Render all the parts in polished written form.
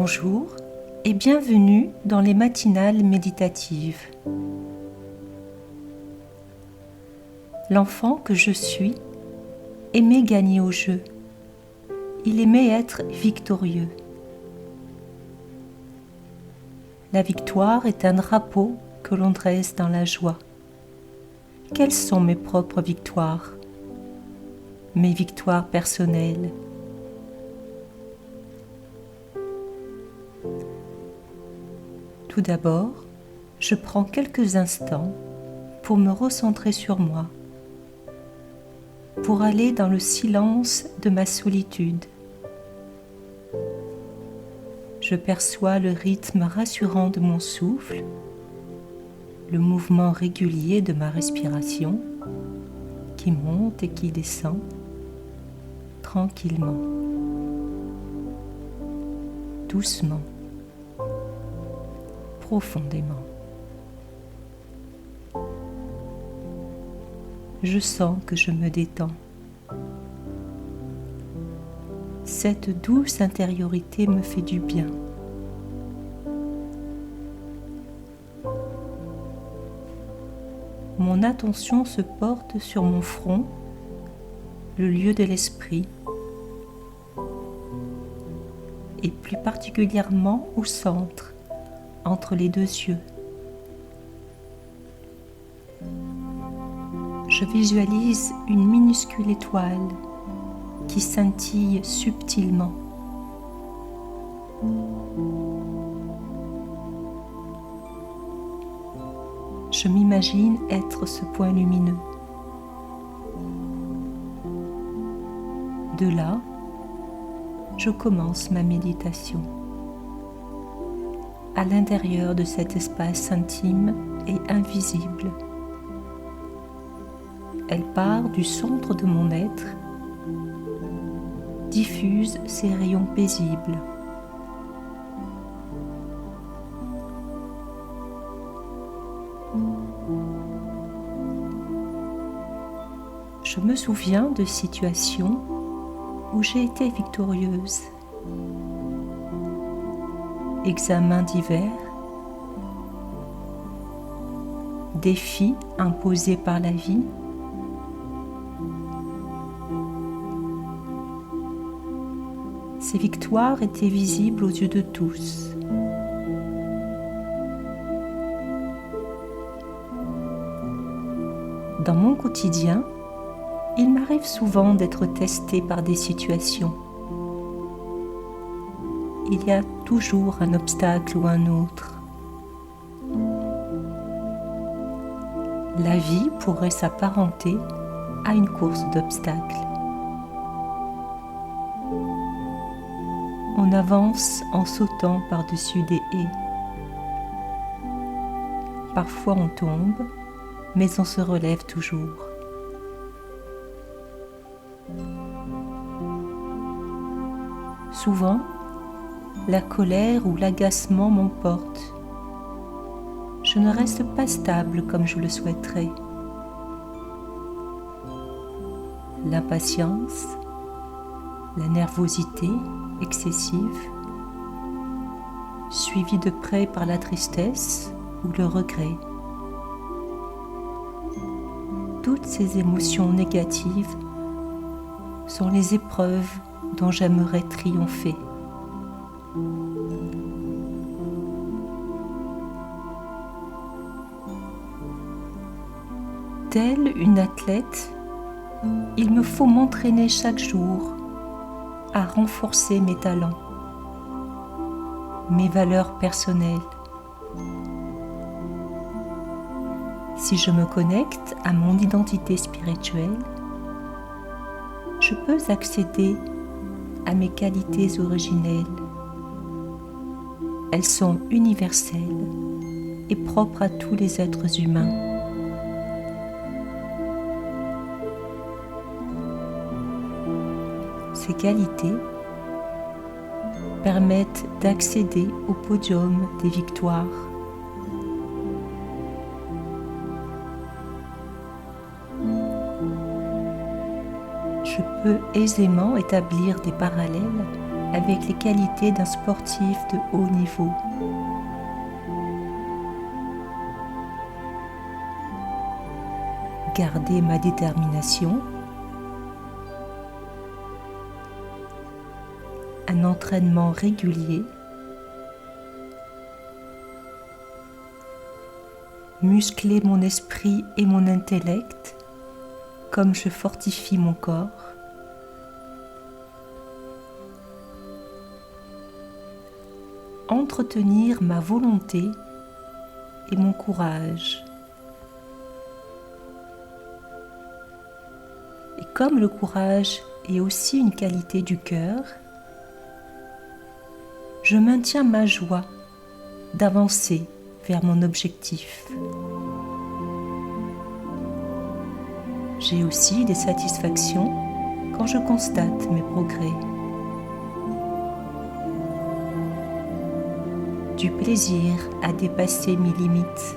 Bonjour et bienvenue dans les matinales méditatives. L'enfant que je suis aimait gagner au jeu. Il aimait être victorieux. La victoire est un drapeau que l'on dresse dans la joie. Quelles sont mes propres victoires? Mes victoires personnelles. Tout d'abord, je prends quelques instants pour me recentrer sur moi, pour aller dans le silence de ma solitude. Je perçois le rythme rassurant de mon souffle, le mouvement régulier de ma respiration qui monte et qui descend tranquillement, doucement, profondément. Je sens que je me détends. Cette douce intériorité me fait du bien. Mon attention se porte sur mon front, le lieu de l'esprit, et plus particulièrement au centre, entre les deux yeux. Je visualise une minuscule étoile qui scintille subtilement. Je m'imagine être ce point lumineux. De là, je commence ma méditation. À l'intérieur de cet espace intime et invisible. Elle part du centre de mon être, diffuse ses rayons paisibles. Je me souviens de situations où j'ai été victorieuse. Examens divers, défis imposés par la vie, ces victoires étaient visibles aux yeux de tous. Dans mon quotidien, il m'arrive souvent d'être testée par des situations. Il y a toujours un obstacle ou un autre. La vie pourrait s'apparenter à une course d'obstacles. On avance en sautant par-dessus des haies. Parfois on tombe, mais on se relève toujours. Souvent, la colère ou l'agacement m'emportent. Je ne reste pas stable comme je le souhaiterais. L'impatience, la nervosité excessive, suivie de près par la tristesse ou le regret. Toutes ces émotions négatives sont les épreuves dont j'aimerais triompher. Telle une athlète, il me faut m'entraîner chaque jour à renforcer mes talents, mes valeurs personnelles. Si je me connecte à mon identité spirituelle, je peux accéder à mes qualités originelles. Elles sont universelles et propres à tous les êtres humains. Ces qualités permettent d'accéder au podium des victoires. Je peux aisément établir des parallèles avec les qualités d'un sportif de haut niveau. Garder ma détermination, un entraînement régulier, muscler mon esprit et mon intellect comme je fortifie mon corps, entretenir ma volonté et mon courage. Et comme le courage est aussi une qualité du cœur, je maintiens ma joie d'avancer vers mon objectif. J'ai aussi des satisfactions quand je constate mes progrès. Du plaisir à dépasser mes limites.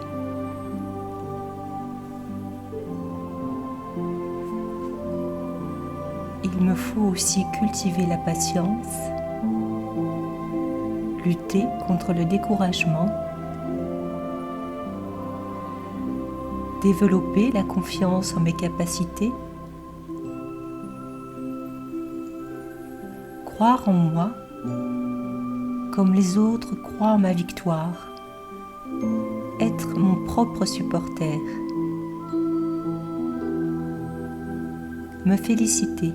Il me faut aussi cultiver la patience, lutter contre le découragement, développer la confiance en mes capacités, croire en moi comme les autres croient en ma victoire, être mon propre supporter, me féliciter,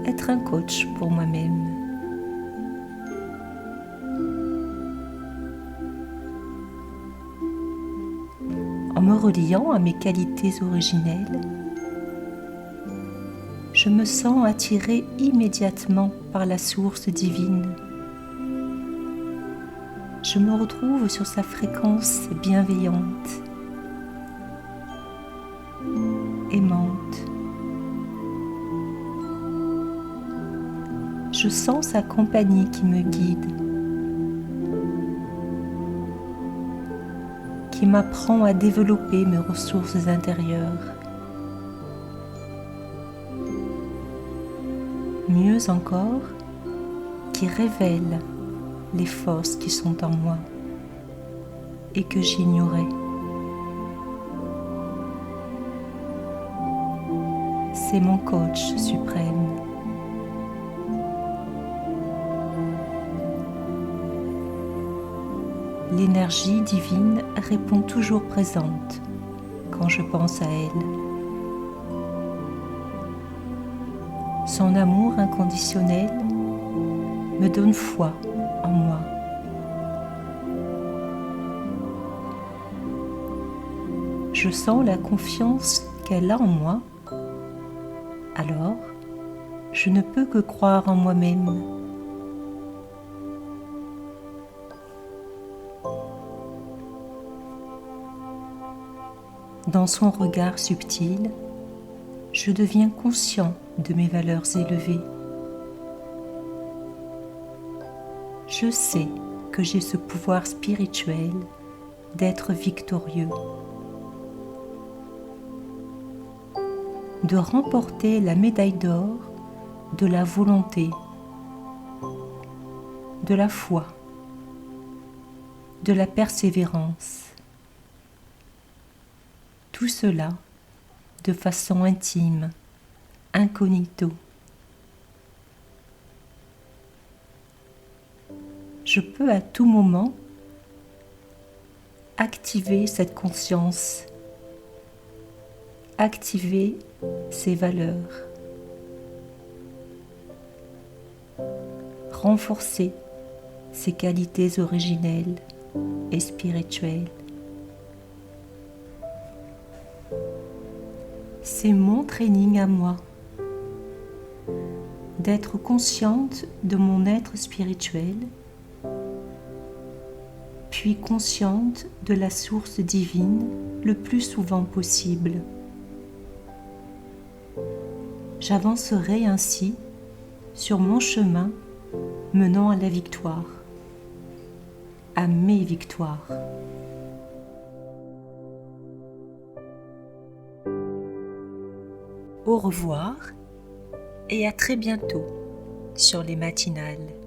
être un coach pour moi-même. En me reliant à mes qualités originelles, je me sens attiré immédiatement par la source divine. Je me retrouve sur sa fréquence bienveillante, aimante. Je sens sa compagnie qui me guide, qui m'apprend à développer mes ressources intérieures. Mieux encore, qui révèle les forces qui sont en moi et que j'ignorais. C'est mon coach suprême. L'énergie divine répond toujours présente quand je pense à elle. Son amour inconditionnel me donne foi en moi. Je sens la confiance qu'elle a en moi, alors je ne peux que croire en moi-même. Dans son regard subtil, je deviens conscient de mes valeurs élevées. Je sais que j'ai ce pouvoir spirituel d'être victorieux, de remporter la médaille d'or de la volonté, de la foi, de la persévérance. Tout cela de façon intime, incognito. Je peux à tout moment activer cette conscience, activer ces valeurs, renforcer ces qualités originelles et spirituelles. C'est mon training à moi, d'être consciente de mon être spirituel, puis consciente de la source divine le plus souvent possible. J'avancerai ainsi sur mon chemin menant à la victoire, à mes victoires. Au revoir et à très bientôt sur les matinales.